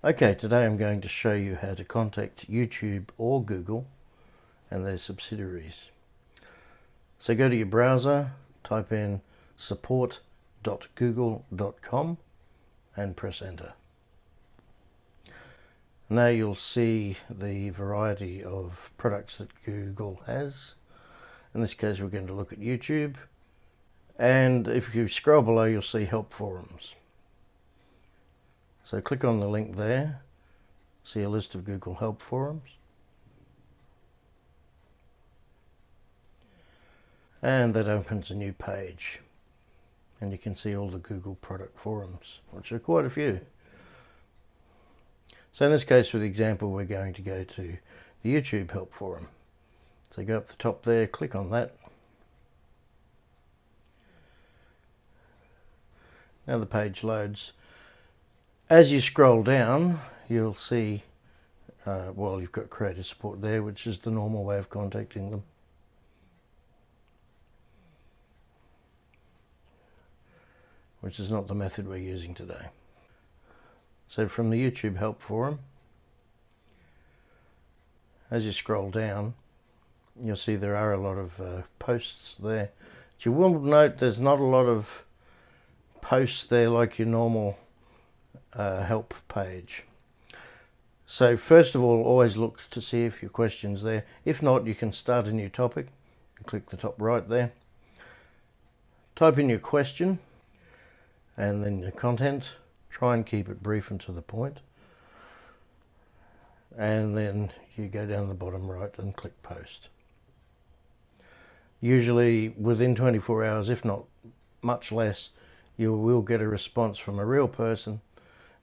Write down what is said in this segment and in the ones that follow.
Okay, today I'm going to show you how to contact YouTube or Google and their subsidiaries. So go to your browser, type in support.google.com and press enter. Now you'll see the variety of products that Google has. In this case we're going to look at YouTube, and if you scroll below you'll see help forums. So click on the link there, see a list of Google help forums, and that opens a new page, and you can see all the Google product forums, which are quite a few. So in this case, for the example, we're going to go to the YouTube help forum. So go up the top there, click on that. Now the page loads. As you scroll down, you'll see, well, you've got creator support there, which is the normal way of contacting them. Which is not the method we're using today. So from the YouTube help forum, as you scroll down, you'll see there are a lot of posts there. But you will note there's not a lot of posts there like your normal help page. So first of all, always look to see if your question's there. If not, you can start a new topic and click the top right there. Type in your question and then your content. Try and keep it brief and to the point. And then you go down the bottom right and click post. Usually within 24 hours, if not much less, you will get a response from a real person,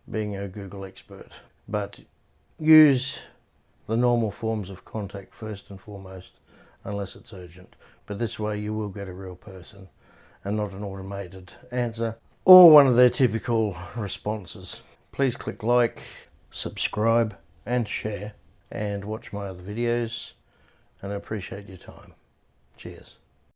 being a Google expert. But use the normal forms of contact first and foremost, unless it's urgent. But this way you will get a real person and not an automated answer or one of their typical responses. Please click like, subscribe and share, and watch my other videos, and I appreciate your time. Cheers.